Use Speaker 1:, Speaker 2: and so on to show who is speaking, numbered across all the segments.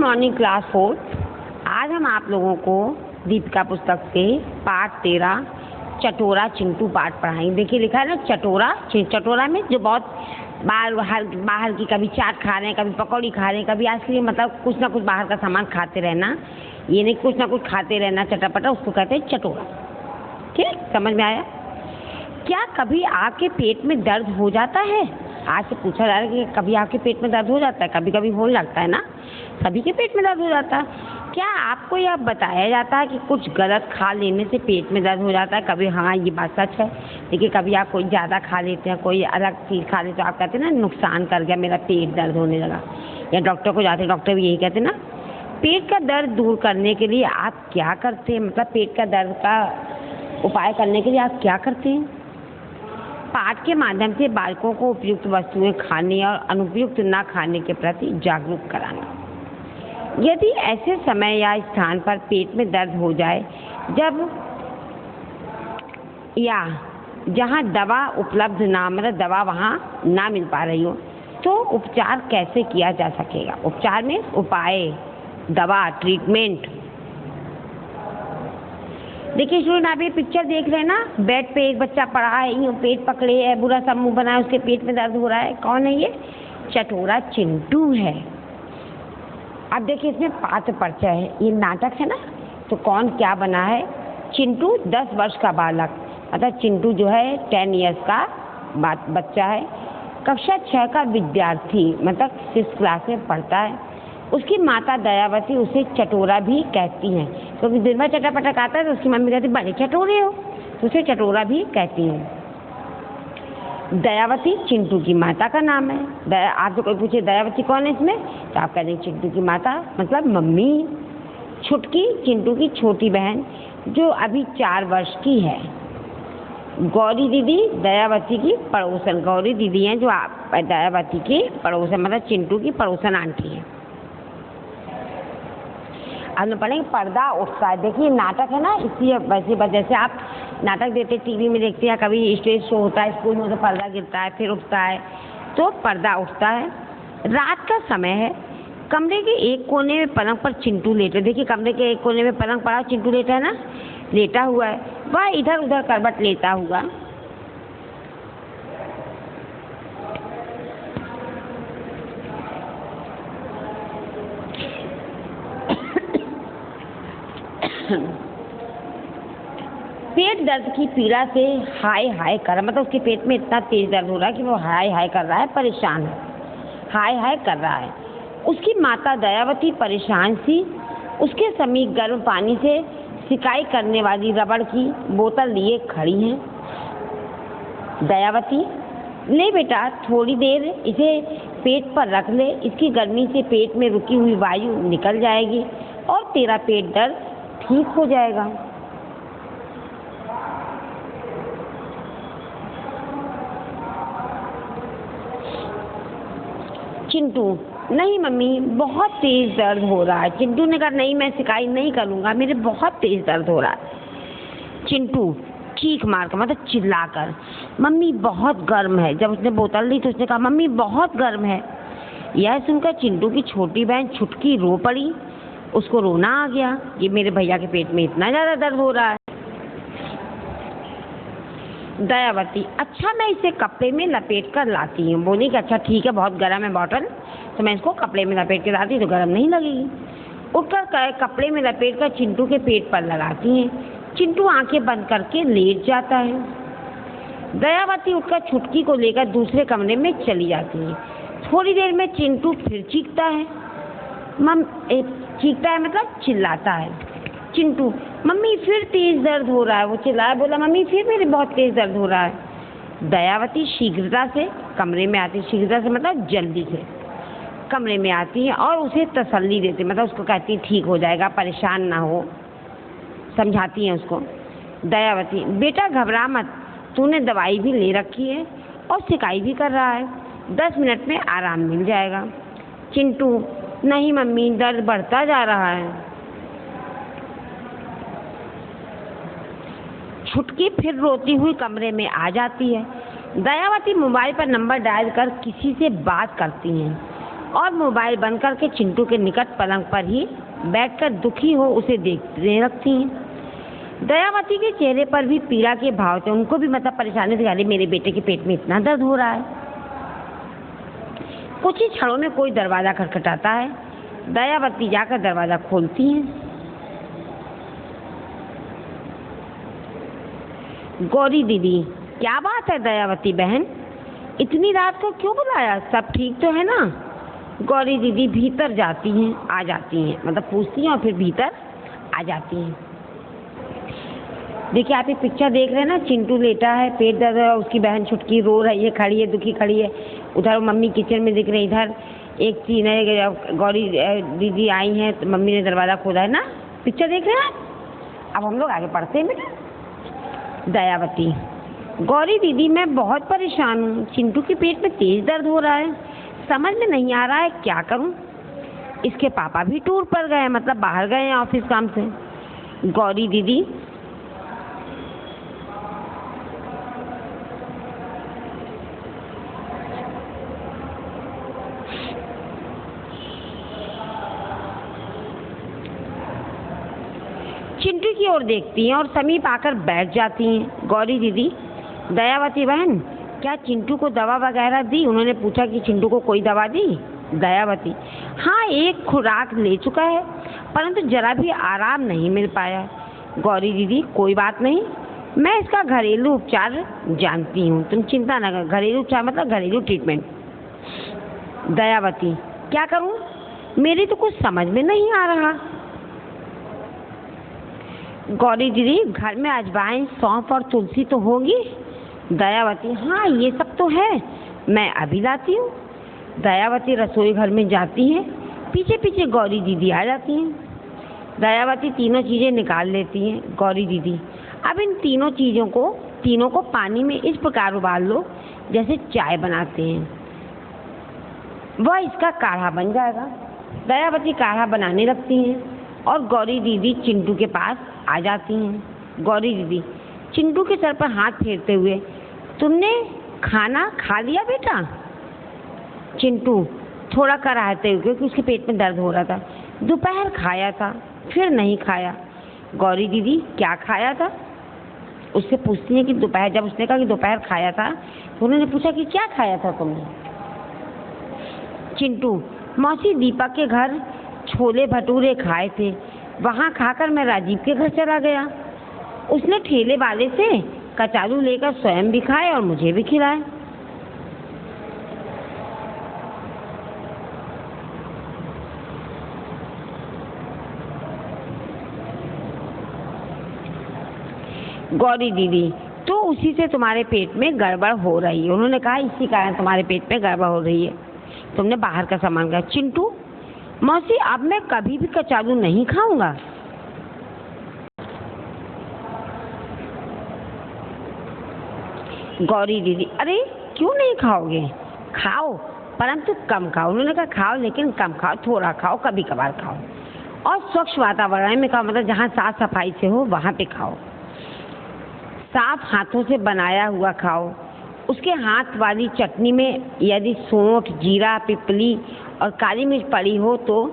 Speaker 1: Morning class 4। आज हम आप लोगों को दीपिका पुस्तक से पाठ 13 चटोरा चिंटू पाठ पढ़ाएंगे। देखिए लिखा है ना चटोरा में जो बहुत बाहर की कभी चाट खा रहे हैं, कभी पकौड़ी खा रहे हैं, कभी आइसक्रीम, मतलब कुछ ना कुछ बाहर का सामान खाते रहना। ये नहीं कुछ ना कुछ खाते रहना चटापटा, उसको कहते हैं चटोरा। ठीक, समझ में आया? क्या कभी आपके पेट में दर्द हो जाता है? आज से पूछा जा रहा है कि कभी आपके पेट में दर्द हो जाता है? कभी कभी हो लगता है ना, सभी के पेट में दर्द हो जाता है। क्या आपको यह बताया जाता है कि कुछ गलत खा लेने से पेट में दर्द हो जाता है? कभी हाँ, ये बात सच है। देखिए कभी आप कोई ज़्यादा खा लेते हैं, कोई अलग चीज़ खा लेते, तो आप कहते हैं ना नुकसान कर गया, मेरा पेट दर्द होने लगा। या डॉक्टर को जाते, डॉक्टर भी यही कहते हैं ना। पेट का दर्द दूर करने के लिए आप क्या करते हैं? मतलब पेट का दर्द का उपाय करने के लिए आप क्या करते हैं? पाठ के माध्यम से बालकों को उपयुक्त वस्तुएं खाने और अनुपयुक्त न खाने के प्रति जागरूक कराना। यदि ऐसे समय या स्थान पर पेट में दर्द हो जाए जब या जहां दवा उपलब्ध ना, मतलब दवा वहां ना मिल पा रही हो, तो उपचार कैसे किया जा सकेगा? उपचार में उपाय, दवा, ट्रीटमेंट। देखिए स्टूडेंट, आप ये पिक्चर देख रहे हैं ना, बेड पे एक बच्चा पड़ा है, यूँ पेट पकड़े है, बुरा सा मुंह बना है, उसके पेट में दर्द हो रहा है। कौन है ये? चटोरा चिंटू है। अब देखिए इसमें पात्र परिचय है, ये नाटक है ना, तो कौन क्या बना है? चिंटू 10 वर्ष का बालक, मतलब चिंटू जो है 10 ईयर्स का बच्चा है, कक्षा 6 का विद्यार्थी, मतलब 6th क्लास में पढ़ता है। उसकी माता दयावती उसे चटोरा भी कहती हैं, क्योंकि दिन भर चटापटा खाता है, तो उसकी मम्मी कहती बड़े चटोरे हो, तो उसे चटोरा भी कहती हैं। दयावती चिंटू की माता का नाम है। आपसे कोई पूछे दयावती कौन है इसमें, तो आप कह देंगे चिंटू की माता, मतलब मम्मी। छुटकी चिंटू की छोटी बहन जो अभी 4 वर्ष की है। गौरी दीदी दयावती की पड़ोसन, गौरी दीदी हैं जो दयावती की पड़ोसन, मतलब चिंटू की पड़ोसन आंटी है। अब पढ़ेंगे पर्दा उठता है। देखिए नाटक है ना, इसलिए वैसे जैसे आप नाटक देते टीवी में देखते हैं, कभी स्टेज शो होता है स्कूल में, तो पर्दा गिरता है फिर उठता है, तो पर्दा उठता है। रात का समय है, कमरे के एक कोने में पलंग पर चिंटू लेटे। देखिए कमरे के एक कोने में पलंग पड़ा, चिंटू लेटा है ना, लेटा हुआ है। वह इधर उधर करवट लेता हुआ पेट दर्द की पीड़ा से हाय हाय कर रहा, मतलब उसके पेट में इतना तेज दर्द हो रहा है कि वो हाय हाय कर रहा है, परेशान है, हाय हाय कर रहा है। उसकी माता दयावती परेशान सी उसके समीप गर्म पानी से सिकाई करने वाली रबड़ की बोतल लिए खड़ी हैं। दयावती, ले बेटा थोड़ी देर इसे पेट पर रख ले, इसकी गर्मी से पेट में रुकी हुई वायु निकल जाएगी और तेरा पेट दर्द ठीक हो जाएगा। चिंटू, नहीं मम्मी बहुत तेज दर्द हो रहा है। चिंटू ने कहा नहीं, मैं सिकाई नहीं करूँगा, मेरे बहुत तेज दर्द हो रहा है। चिंटू चीख मार कर, मतलब चिल्लाकर, मम्मी बहुत गर्म है। जब उसने बोतल ली तो उसने कहा मम्मी बहुत गर्म है। यह सुनकर चिंटू की छोटी बहन छुटकी रो पड़ी। उसको रोना आ गया, ये मेरे भैया के पेट में इतना ज़्यादा दर्द हो रहा है। दयावती, अच्छा मैं इसे कपड़े में लपेट कर लाती हूँ। बोली कि अच्छा ठीक है, बहुत गर्म है बॉटल, तो मैं इसको कपड़े में लपेट के लाती तो गर्म नहीं लगेगी। उठकर कपड़े में लपेट कर चिंटू के पेट पर लगाती हैं। चिंटू आंखें बंद करके लेट जाता है। दयावती उठकर छुटकी को लेकर दूसरे कमरे में चली जाती है। थोड़ी देर में चिंटू फिर चीखता है, चीखता है मतलब चिल्लाता है। चिंटू, मम्मी फिर तेज दर्द हो रहा है। वो चिल्लाया, बोला मम्मी फिर मेरे बहुत तेज दर्द हो रहा है। दयावती शीघ्रता से कमरे में आती, शीघ्रता से मतलब जल्दी से कमरे में आती है और उसे तसल्ली देती, मतलब उसको कहती है ठीक हो जाएगा, परेशान ना हो, समझाती हैं उसको। दयावती, बेटा घबरा मत, तूने दवाई भी ले रखी है और सिकाई भी कर रहा है, 10 मिनट में आराम मिल जाएगा। चिंटू, नहीं मम्मी दर्द बढ़ता जा रहा है। छुटकी फिर रोती हुई कमरे में आ जाती है। दयावती मोबाइल पर नंबर डायल कर किसी से बात करती हैं। और मोबाइल बंद करके चिंटू के निकट पलंग पर ही बैठकर दुखी हो उसे देखने लगती हैं। दयावती के चेहरे पर भी पीड़ा के भाव थे, उनको भी मतलब परेशानी थी, अरे मेरे बेटे के पेट में इतना दर्द हो रहा है। कुछ ही क्षणों में कोई दरवाजा खटखटाता है। दयावती जाकर दरवाजा खोलती हैं। गौरी दीदी, क्या बात है दयावती बहन, इतनी रात को क्यों बुलाया, सब ठीक तो है ना? गौरी दीदी भीतर जाती हैं, आ जाती हैं, मतलब पूछती हैं और फिर भीतर आ जाती हैं। देखिए आप ये पिक्चर देख रहे हैं ना, चिंटू लेटा है, पेट दर्द है, उसकी बहन छुटकी रो रही है, खड़ी है, दुखी खड़ी है। उधर मम्मी किचन में दिख रही, इधर एक सीन है, गौरी दीदी आई हैं तो मम्मी ने दरवाज़ा खोला है ना, पिक्चर देख रहे हैं। अब हम लोग आगे पढ़ते हैं बेटा। दयावती, गौरी दीदी मैं बहुत परेशान हूँ, चिंटू के पेट में तेज दर्द हो रहा है, समझ में नहीं आ रहा है क्या करूँ। इसके पापा भी टूर पर गए, मतलब बाहर गए हैं ऑफिस काम से। गौरी दीदी, चिंटू की ओर देखती हैं और समीप आकर बैठ जाती हैं। गौरी दीदी, दयावती बहन क्या चिंटू को दवा वगैरह दी? उन्होंने पूछा कि चिंटू को कोई दवा दी? दयावती, हाँ एक खुराक ले चुका है, परंतु जरा भी आराम नहीं मिल पाया। गौरी दीदी, कोई बात नहीं, मैं इसका घरेलू उपचार जानती हूँ, तुम चिंता न कर। घरेलू उपचार मतलब घरेलू ट्रीटमेंट। दयावती, क्या करूँ, मेरी तो कुछ समझ में नहीं आ रहा। गौरी दीदी, घर में अजवाइन, सौंफ और तुलसी तो होगी? दयावती, हाँ ये सब तो है, मैं अभी लाती हूँ। दयावती रसोई घर में जाती हैं, पीछे पीछे गौरी दीदी आ जाती हैं। दयावती तीनों चीज़ें निकाल लेती हैं। गौरी दीदी, अब इन तीनों को पानी में इस प्रकार उबाल लो जैसे चाय बनाते हैं, वह इसका काढ़ा बन जाएगा। दयावती काढ़ा बनाने लगती हैं और गौरी दीदी चिंटू के पास आ जाती हैं। गौरी दीदी चिंटू के सर पर हाथ फेरते हुए, तुमने खाना खा लिया बेटा? चिंटू थोड़ा कराहते हुए, क्योंकि उसके पेट में दर्द हो रहा था, दोपहर खाया था, फिर नहीं खाया। गौरी दीदी, क्या खाया था? उससे पूछती हैं कि दोपहर, जब उसने कहा कि दोपहर खाया था तो उन्होंने पूछा कि क्या खाया था तुमने? चिंटू, मौसी दीपक के घर छोले भटूरे खाए थे, वहाँ खाकर मैं राजीव के घर चला गया, उसने ठेले वाले से कचालू लेकर स्वयं भी खाए और मुझे भी खिलाए। गौरी दीदी, तो उसी से तुम्हारे पेट में गड़बड़ हो रही है, उन्होंने कहा इसी कारण तुम्हारे पेट में गड़बड़ हो रही है, तुमने बाहर का सामान खाया। चिंटू, मौसी अब मैं कभी भी कचालू नहीं खाऊंगा। गौरी दीदी, अरे क्यों नहीं खाओगे, खाओ परंतु कम खाओ। उन्होंने कहा खाओ लेकिन कम खाओ, थोड़ा खाओ, कभी कभार खाओ, और स्वच्छ वातावरण में खाओ, मतलब जहाँ साफ सफाई से हो वहाँ पे खाओ, साफ हाथों से बनाया हुआ खाओ। उसके हाथ वाली चटनी में यदि सौंठ, जीरा, पिपली और काली मिर्च पड़ी हो तो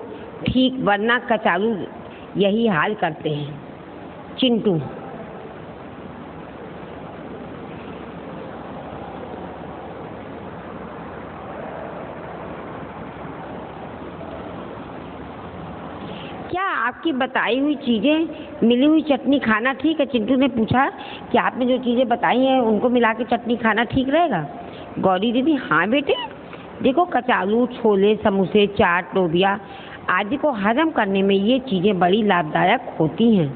Speaker 1: ठीक, वरना कचालू यही हाल करते हैं। चिंटू, क्या आपकी बताई हुई चीज़ें, मिली हुई चटनी खाना ठीक है? चिंटू ने पूछा कि आपने जो चीज़ें बताई हैं उनको मिला के चटनी खाना ठीक रहेगा? गौरी दीदी, हाँ बेटे, देखो कचालू, छोले, समोसे, चाट, लोबिया आदि को हजम करने में ये चीज़ें बड़ी लाभदायक होती हैं।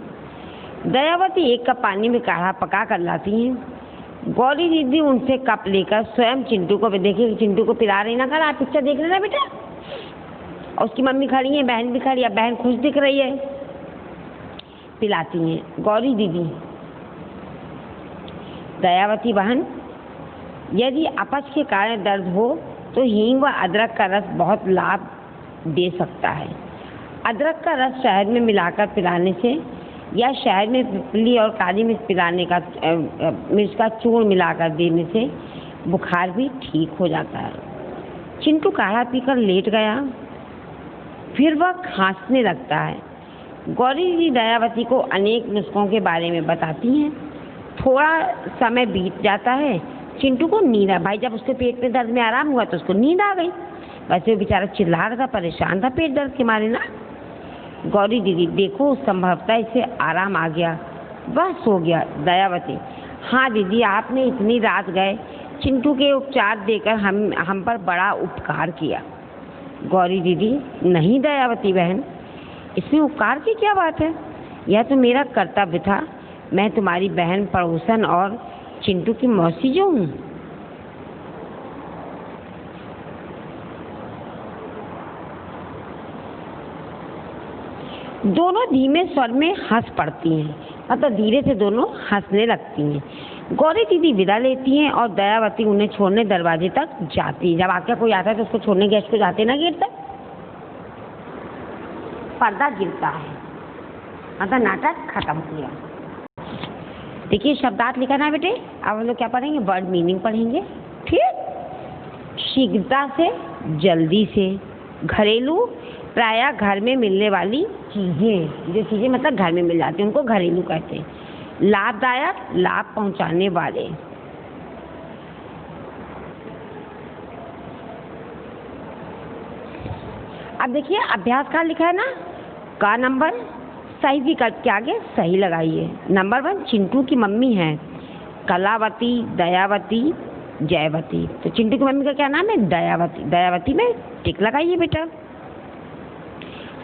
Speaker 1: दयावती एक कप पानी में काढ़ा पका कर लाती हैं। गौरी दीदी उनसे कप लेकर स्वयं चिंटू को, देखिए चिंटू को पिला रही ना, कर आप पिक्चर देख लेना बेटा, और उसकी मम्मी खड़ी है, बहन भी खड़ी है, बहन खुश दिख रही है, पिलाती हैं। गौरी दीदी, दयावती बहन, यदि अपच के कारण दर्द हो तो हींग व अदरक का रस बहुत लाभ दे सकता है। अदरक का रस शहद में मिलाकर पिलाने से, या शहद में पिपली और काली मिर्च पिलाने का, मिर्च का चूर्ण मिलाकर देने से बुखार भी ठीक हो जाता है। चिंटू काढ़ा पीकर लेट गया। फिर वह खांसने लगता है। गौरी दीदी दयावती को अनेक नुस्खों के बारे में बताती हैं। थोड़ा समय बीत जाता है। चिंटू को नींद आ भाई जब उसके पेट में दर्द में आराम हुआ तो उसको नींद आ गई। वैसे वो बेचारा चिल्ला रहा था, परेशान था पेट दर्द के मारे ना। गौरी दीदी देखो संभवतः इसे आराम आ गया, वह सो गया। दयावती हाँ दीदी, आपने इतनी रात गए चिंटू के उपचार देकर हम पर बड़ा उपकार किया। गौरी दीदी नहीं दयावती बहन, इसमें उपकार की क्या बात है, यह तो मेरा कर्तव्य था। मैं तुम्हारी बहन, पड़ोसन और चिंटू की मौसी जो हूँ। दोनों धीमे स्वर में हंस पड़ती हैं, मतलब धीरे से दोनों हंसने लगती हैं। गौरी दीदी विदा लेती हैं और दयावती उन्हें छोड़ने दरवाजे तक जाती है। जब आके कोई आता है तो उसको छोड़ने गेस्ट को जाते ना गेट तक। पर्दा गिरता है, मतलब नाटक खत्म किया। देखिए शब्दार्थ लिखा ना बेटे। अब हम लोग क्या पढ़ेंगे, वर्ड मीनिंग पढ़ेंगे। ठीक, शीघ्रता से, जल्दी से। घरेलू, प्रायः घर में मिलने वाली चीज़ें, जो चीज़ें मतलब घर में मिल जाती हैं उनको घरेलू कहते हैं। लाभदायक, लाभ पहुंचाने वाले। अब देखिए अभ्यास का लिखा है ना, का नंबर सही विकल्प के आगे सही लगाइए। नंबर 1 चिंटू की मम्मी है कलावती, दयावती, जयवती। तो चिंटू की मम्मी का क्या नाम है, दयावती। दयावती में टिक लगाइए बेटा।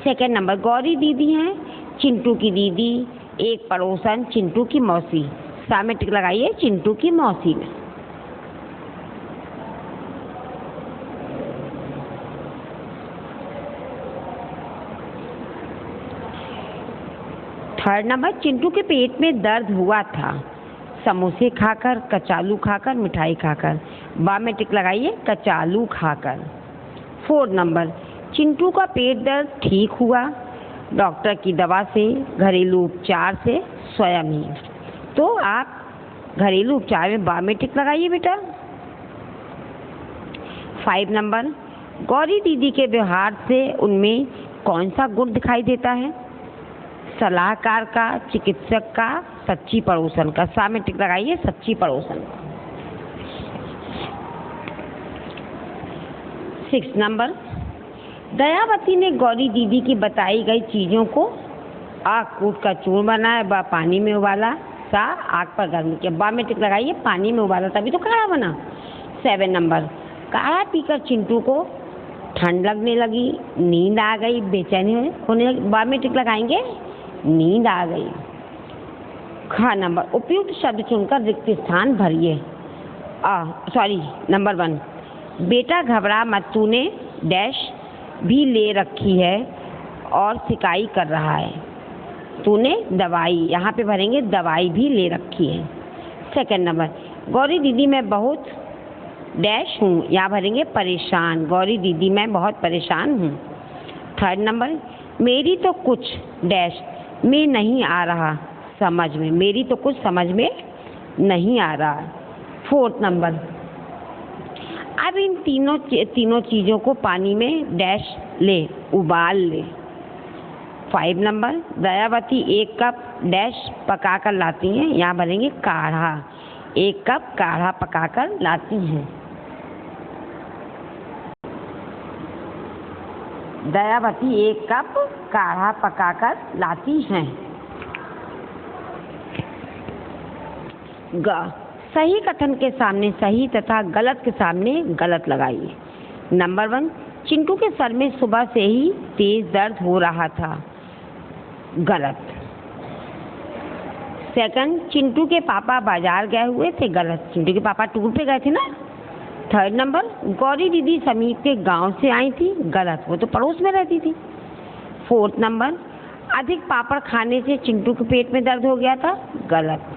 Speaker 1: सेकेंड नंबर गौरी दीदी हैं चिंटू की दीदी, एक पड़ोसन चिंटू की मौसी। सामने टिक लगाइए चिंटू की मौसी में। थर्ड नंबर चिंटू के पेट में दर्द हुआ था समोसे खाकर, कचालू खाकर, मिठाई खाकर। बा में टिक लगाइए कचालू खाकर। फोर्थ नंबर चिंटू का पेट दर्द ठीक हुआ डॉक्टर की दवा से, घरेलू उपचार से, स्वयं ही। तो आप घरेलू उपचार में बा में टिक लगाइए बेटा। 5 नंबर गौरी दीदी के व्यवहार से उनमें कौन सा गुण दिखाई देता है, सलाहकार का, चिकित्सक का, सच्ची पड़ोसन का। सा में टिक लगाइए सच्ची पड़ोसन। 6 नंबर दयावती ने गौरी दीदी की बताई गई चीज़ों को आग कूट का चूर्ण बनाया, बा पानी में उबाला, सा आग पर गर्म किया। बा में टिक लगाइए पानी में उबाला तभी तो काढ़ा बना। 7 नंबर काढ़ा पीकर चिंटू को ठंड लगने लगी, नींद आ गई, बेचैनी होने लगी। बा में टिक लगाएंगे नींद आ गई। खा नंबर उपयुक्त शब्द चुनकर रिक्त स्थान भरिए। नंबर 1 बेटा घबरा मत, तूने डैश भी ले रखी है और सिकाई कर रहा है। तूने दवाई, यहाँ पे भरेंगे दवाई भी ले रखी है। सेकंड नंबर गौरी दीदी मैं बहुत डैश हूँ, यहाँ भरेंगे परेशान। गौरी दीदी मैं बहुत परेशान हूँ। थर्ड नंबर मेरी तो कुछ डैश में नहीं आ रहा समझ में, मेरी तो कुछ समझ में नहीं आ रहा। फोर्थ नंबर अब इन तीनों चीज़ों को पानी में डैश ले, उबाल ले। 5 नंबर दयावती 1 कप डैश पकाकर लाती हैं, यहाँ भरेंगे काढ़ा। 1 कप काढ़ा पकाकर लाती हैं। दयावती 1 कप काढ़ा पकाकर लाती हैं। सही कथन के सामने सही तथा गलत के सामने गलत लगाइए। नंबर 1 चिंटू के सर में सुबह से ही तेज दर्द हो रहा था, गलत। सेकंड चिंटू के पापा बाजार गए हुए थे, गलत। चिंटू के पापा टूर पे गए थे ना। थर्ड नंबर गौरी दीदी समीप के गांव से आई थी, गलत, वो तो पड़ोस में रहती थी। फोर्थ नंबर अधिक पापड़ खाने से चिंटू के पेट में दर्द हो गया था, गलत।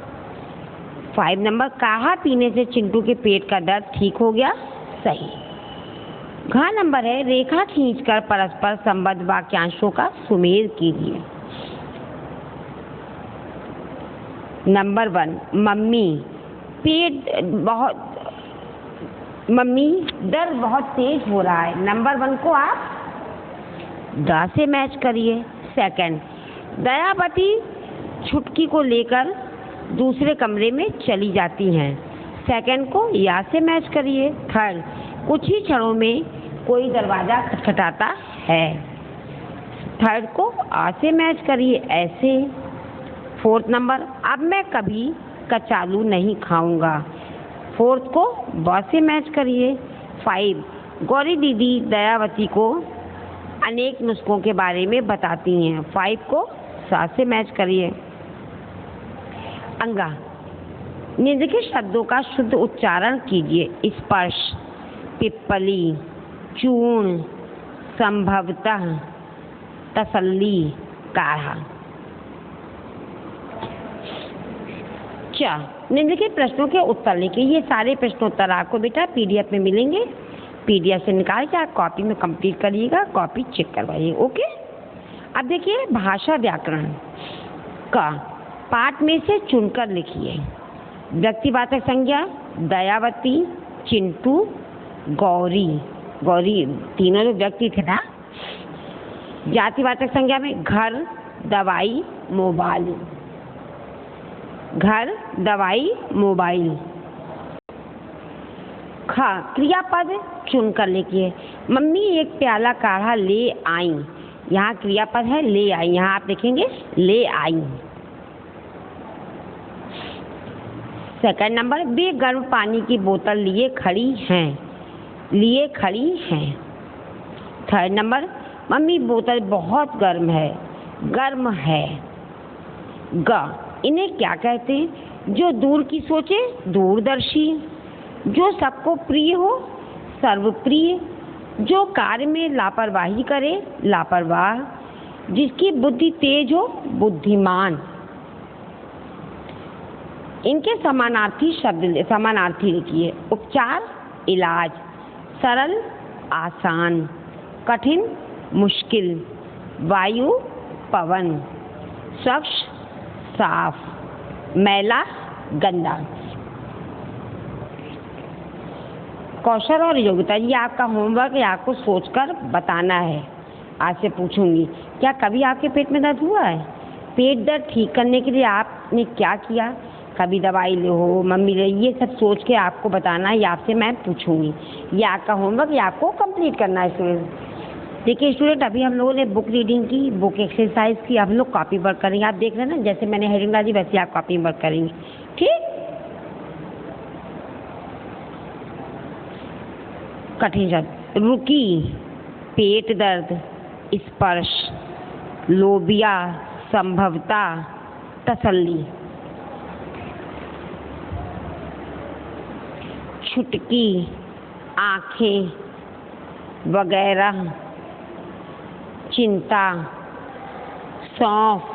Speaker 1: 5 नंबर काढ़ा पीने से चिंटू के पेट का दर्द ठीक हो गया, सही। घ नंबर है रेखा खींचकर परस्पर संबद्ध वाक्यांशों का सुमेल कीजिए। नंबर 1 मम्मी मम्मी दर्द बहुत तेज हो रहा है। नंबर 1 को आप द से मैच करिए। सेकंड, दयावती छुटकी को लेकर दूसरे कमरे में चली जाती हैं। सेकंड को या से मैच करिए। थर्ड, कुछ ही क्षणों में कोई दरवाज़ा खटखटाता है। थर्ड को आ से मैच करिए ऐसे। फोर्थ नंबर, अब मैं कभी कचालू नहीं खाऊंगा। फोर्थ को ब से मैच करिए। 5, गौरी दीदी दयावती को अनेक नुस्खों के बारे में बताती हैं। 5 को सा से मैच करिए। अंगा, निम्नलिखित शब्दों का शुद्ध उच्चारण कीजिए। स्पर्श, पिप्पली, चूर्ण, संभवतः, तसल्ली, काढ़ा। निम्नलिखित प्रश्नों के उत्तर लिखिए। ये सारे प्रश्नोत्तर आपको बेटा पीडीएफ में मिलेंगे। पीडीएफ से निकाल के आप कॉपी में कंप्लीट करिएगा, कॉपी चेक करवाइए। ओके। अब देखिए भाषा व्याकरण का पाठ में से चुनकर लिखिए। व्यक्तिवाचक संज्ञा दयावती, चिंटू, गौरी। गौरी तीनों लोग व्यक्ति थे ना। जातिवाचक संज्ञा में घर, दवाई, मोबाइल। घर, दवाई, मोबाइल। ख, क्रियापद चुनकर लिखिए। मम्मी एक प्याला काढ़ा ले आई। यहाँ क्रियापद है ले आई, यहाँ आप लिखेंगे ले आई। सेकंड नंबर, वे गर्म पानी की बोतल लिए खड़ी हैं। लिए खड़ी हैं। थर्ड नंबर, मम्मी बोतल बहुत गर्म है। गर्म है। ग, इन्हें क्या कहते हैं? जो दूर की सोचे दूरदर्शी, जो सबको प्रिय हो सर्वप्रिय, जो कार्य में लापरवाही करे लापरवाह, जिसकी बुद्धि तेज हो बुद्धिमान। इनके समानार्थी लिखिए। उपचार, इलाज। सरल, आसान। कठिन, मुश्किल। वायु, पवन। स्वच्छ, साफ। मैला, गंदा। कौशल और योग्यता, ये आपका होमवर्क है, आपको सोचकर बताना है। आज से पूछूंगी, क्या कभी आपके पेट में दर्द हुआ है? पेट दर्द ठीक करने के लिए आपने क्या किया? कभी दवाई ले हो, मम्मी ले, ये सब सोच के आपको बताना है। आपसे मैं पूछूंगी। ये आपका होमवर्क, ये आपको कंप्लीट करना है स्टूडेंट। देखिए स्टूडेंट, अभी हम लोगों ने बुक रीडिंग की, बुक एक्सरसाइज की, अब हम लोग कॉपी वर्क करेंगे। आप देख रहे हैं ना, जैसे मैंने हेडिंग डाली वैसे आप कॉपी वर्क करेंगे। ठीक। कठिन शब्द, रुकी, पेट दर्द, स्पर्श, लोबिया, संभवता, तसल्ली। छुटकी, आंखें, वगैरह, चिंता, सौंफ,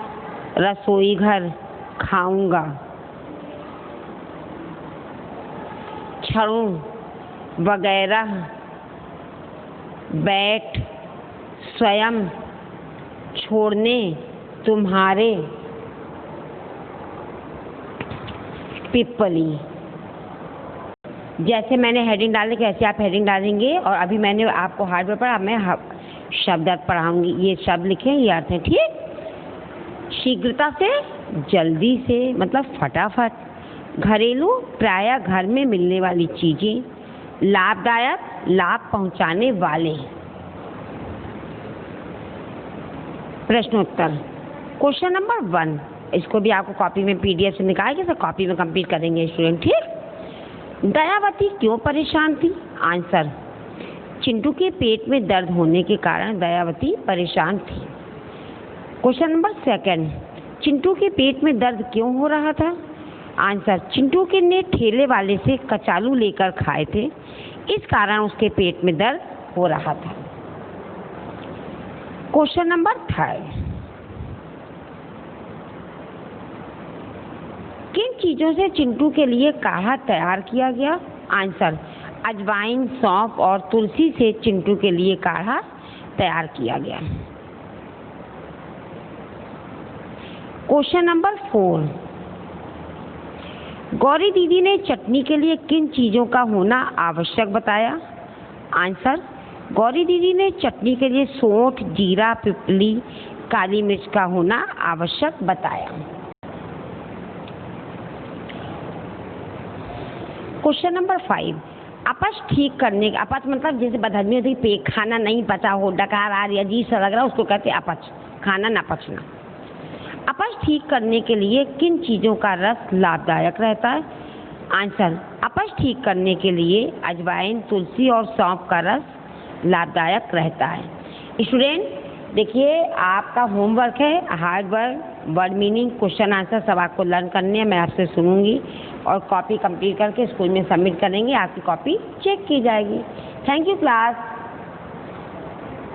Speaker 1: रसोई घर, खाऊंगा। क्षणों, वगैरह, बैठ, स्वयं, छोड़ने, तुम्हारे, पिप्पली। जैसे मैंने हेडिंग डाली कैसे आप हेडिंग डालेंगे। और अभी मैंने आपको हार्डवेयर पर, अब मैं शब्द अर्थ पढ़ाऊंगी। ये शब्द लिखे, ये अर्थ है। ठीक। शीघ्रता से, जल्दी से, मतलब फटाफट। घरेलू, प्रायः घर में मिलने वाली चीजें। लाभदायक, लाभ पहुंचाने वाले। प्रश्नोत्तर क्वेश्चन नंबर 1, इसको भी आपको कॉपी में पीडीएफ से निकाल के सब कॉपी में कंप्लीट करेंगे स्टूडेंट। ठीक। दयावती क्यों परेशान थी? आंसर, चिंटू के पेट में दर्द होने के कारण दयावती परेशान थी। क्वेश्चन नंबर 2, चिंटू के पेट में दर्द क्यों हो रहा था? आंसर, चिंटू के ने ठेले वाले से कचालू लेकर खाए थे, इस कारण उसके पेट में दर्द हो रहा था। क्वेश्चन नंबर 3, किन चीजों से चिंटू के लिए काढ़ा तैयार किया गया? आंसर, अजवाइन, सौंफ और तुलसी से चिंटू के लिए काढ़ा तैयार किया गया। क्वेश्चन नंबर 4, गौरी दीदी ने चटनी के लिए किन चीज़ों का होना आवश्यक बताया? आंसर, गौरी दीदी ने चटनी के लिए सौंठ, जीरा, पिपली, काली मिर्च का होना आवश्यक बताया। क्वेश्चन नंबर 5, अपच ठीक करने, अपच मतलब जैसे बदहजमी होती है, पेट खाना नहीं पचा हो, डकार आ रही, अजीब सा लग रहा है, उसको कहते हैं अपच, खाना ना पचना। अपच ठीक करने के लिए किन चीज़ों का रस लाभदायक रहता है? आंसर, अपच ठीक करने के लिए अजवाइन, तुलसी और सौंफ का रस लाभदायक रहता है। स्टूडेंट देखिए, आपका होमवर्क है hard word meaning, question answer सब आपको लर्न करने हैं। मैं आपसे सुनूंगी और कॉपी कंप्लीट करके स्कूल में सबमिट करेंगे, आपकी कॉपी चेक की जाएगी। Thank you class.